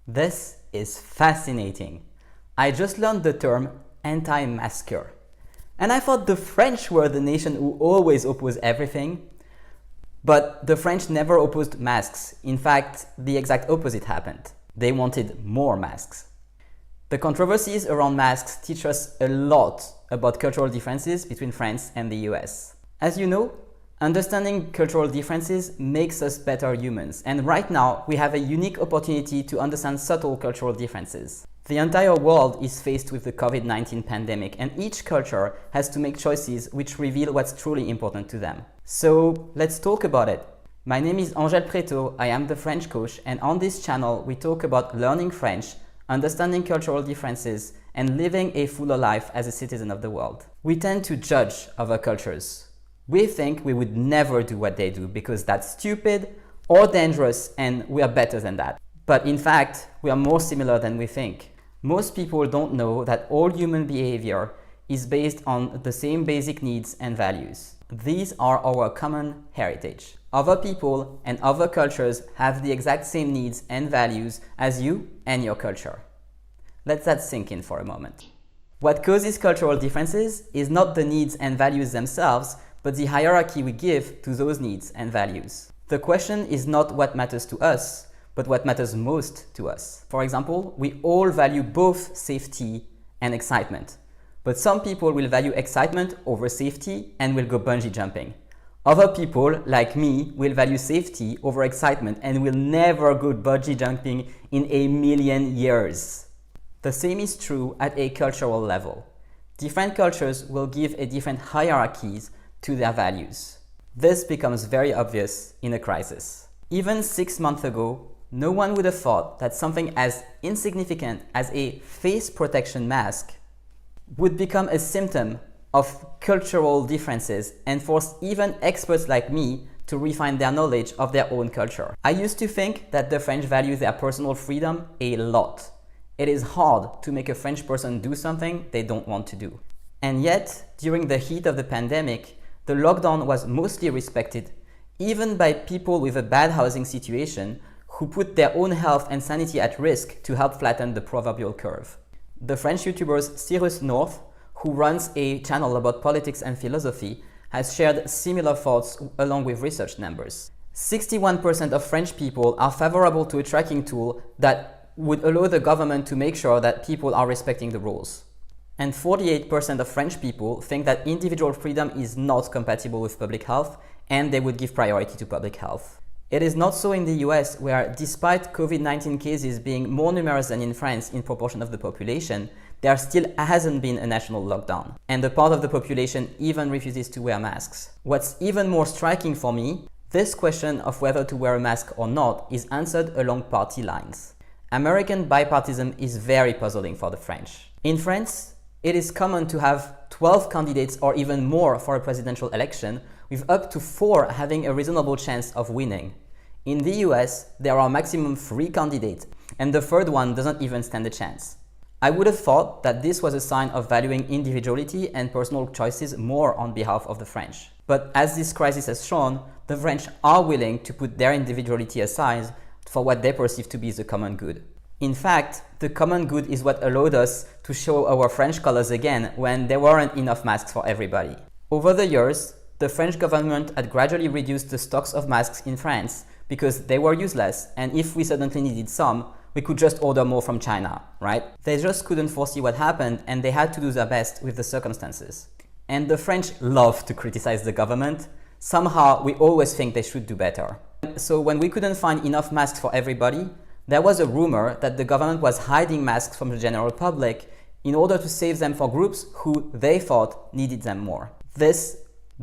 This is fascinating. I just learned the term anti-masker. And I thought the French were the nation who always oppose everything. But the French never opposed masks. In fact, the exact opposite happened. They wanted more masks. The controversies around masks teach us a lot about cultural differences between France and the US. As you know, understanding cultural differences makes us better humans, and right now we have a unique opportunity to understand subtle cultural differences. The entire world is faced with the COVID-19 pandemic, and each culture has to make choices which reveal what's truly important to them. So let's talk about it. My name is Angèle Préto, I am the French coach, and on this channel we talk about learning French, understanding cultural differences, and living a fuller life as a citizen of the world. We tend to judge other cultures. We think we would never do what they do because that's stupid or dangerous and we are better than that. But in fact, we are more similar than we think. Most people don't know that all human behavior is based on the same basic needs and values. These are our common heritage. Other people and other cultures have the exact same needs and values as you and your culture. Let that sink in for a moment. What causes cultural differences is not the needs and values themselves, but the hierarchy we give to those needs and values. The question is not what matters to us, but what matters most to us. For example, we all value both safety and excitement. But some people will value excitement over safety and will go bungee jumping. Other people, like me, will value safety over excitement and will never go bungee jumping in a million years. The same is true at a cultural level. Different cultures will give a different hierarchies to their values. This becomes very obvious in a crisis. Even 6 months ago, no one would have thought that something as insignificant as a face protection mask would become a symptom of cultural differences and force even experts like me to refine their knowledge of their own culture. I used to think that the French value their personal freedom a lot. It is hard to make a French person do something they don't want to do. And yet, during the heat of the pandemic, the lockdown was mostly respected, even by people with a bad housing situation who put their own health and sanity at risk to help flatten the proverbial curve. The French YouTuber Cyrus North, who runs a channel about politics and philosophy, has shared similar thoughts along with research numbers. 61% of French people are favorable to a tracking tool that would allow the government to make sure that people are respecting the rules. And 48% of French people think that individual freedom is not compatible with public health and they would give priority to public health. It is not so in the US, where despite COVID-19 cases being more numerous than in France in proportion of the population, there still hasn't been a national lockdown. And a part of the population even refuses to wear masks. What's even more striking for me, this question of whether to wear a mask or not is answered along party lines. American bipartisan is very puzzling for the French. In France, it is common to have 12 candidates or even more for a presidential election, with up to 4 having a reasonable chance of winning. In the US, there are maximum 3 candidates, and the third one doesn't even stand a chance. I would have thought that this was a sign of valuing individuality and personal choices more on behalf of the French. But as this crisis has shown, the French are willing to put their individuality aside for what they perceive to be the common good. In fact, the common good is what allowed us to show our French colors again when there weren't enough masks for everybody. Over the years, the French government had gradually reduced the stocks of masks in France because they were useless, and if we suddenly needed some, we could just order more from China, right? They just couldn't foresee what happened and they had to do their best with the circumstances. And the French love to criticize the government. Somehow, we always think they should do better. So when we couldn't find enough masks for everybody, there was a rumor that the government was hiding masks from the general public in order to save them for groups who they thought needed them more. This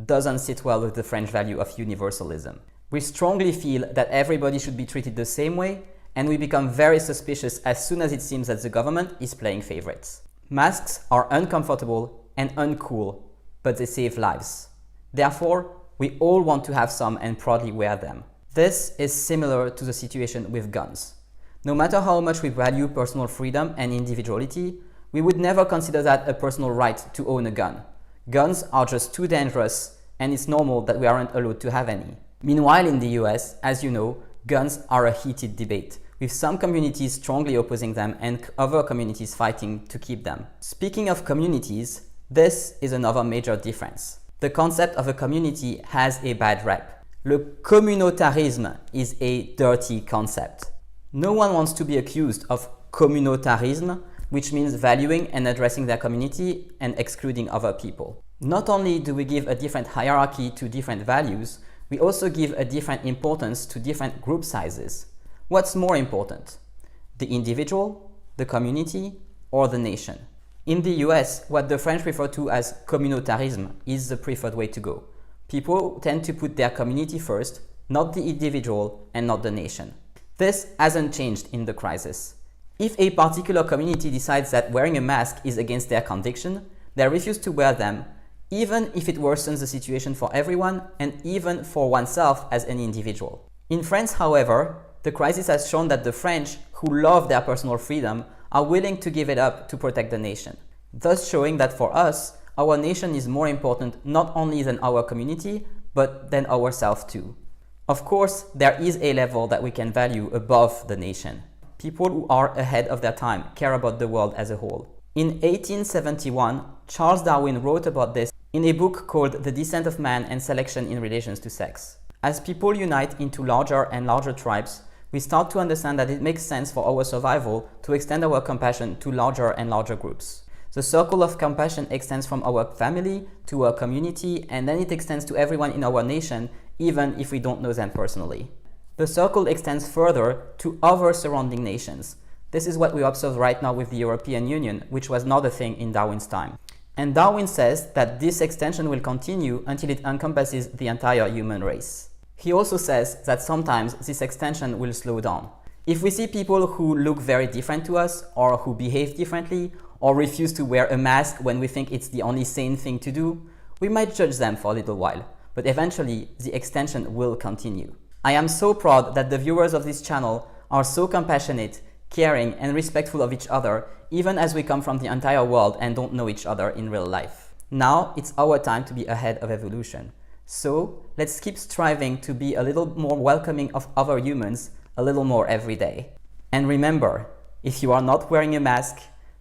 doesn't sit well with the French value of universalism. We strongly feel that everybody should be treated the same way, and we become very suspicious as soon as it seems that the government is playing favorites. Masks are uncomfortable and uncool, but they save lives. Therefore, we all want to have some and proudly wear them. This is similar to the situation with guns. No matter how much we value personal freedom and individuality, we would never consider that a personal right to own a gun. Guns are just too dangerous, and it's normal that we aren't allowed to have any. Meanwhile, in the US, as you know, guns are a heated debate, with some communities strongly opposing them and other communities fighting to keep them. Speaking of communities, this is another major difference. The concept of a community has a bad rep. Le communautarisme is a dirty concept. No one wants to be accused of communautarisme, which means valuing and addressing their community and excluding other people. Not only do we give a different hierarchy to different values, we also give a different importance to different group sizes. What's more important? The individual, the community, or the nation? In the US, what the French refer to as communautarisme is the preferred way to go. People tend to put their community first, not the individual and not the nation. This hasn't changed in the crisis. If a particular community decides that wearing a mask is against their conviction, they refuse to wear them, even if it worsens the situation for everyone and even for oneself as an individual. In France, however, the crisis has shown that the French, who love their personal freedom, are willing to give it up to protect the nation, thus showing that for us, our nation is more important not only than our community, but than ourselves too. Of course, there is a level that we can value above the nation. People who are ahead of their time care about the world as a whole. In 1871, Charles Darwin wrote about this in a book called The Descent of Man and Selection in Relations to Sex. As people unite into larger and larger tribes, we start to understand that it makes sense for our survival to extend our compassion to larger and larger groups. The circle of compassion extends from our family to our community, and then it extends to everyone in our nation, even if we don't know them personally. The circle extends further to other surrounding nations. This is what we observe right now with the European Union, which was not a thing in Darwin's time. And Darwin says that this extension will continue until it encompasses the entire human race. He also says that sometimes this extension will slow down. If we see people who look very different to us, or who behave differently, or refuse to wear a mask when we think it's the only sane thing to do, we might judge them for a little while, but eventually the extension will continue. I am so proud that the viewers of this channel are so compassionate, caring, and respectful of each other, even as we come from the entire world and don't know each other in real life. Now it's our time to be ahead of evolution. So let's keep striving to be a little more welcoming of other humans, a little more every day. And remember, if you are not wearing a mask,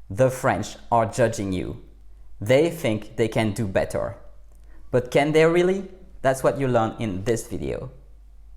the French are judging you. They think they can do better. But can they really? That's what you learn in this video.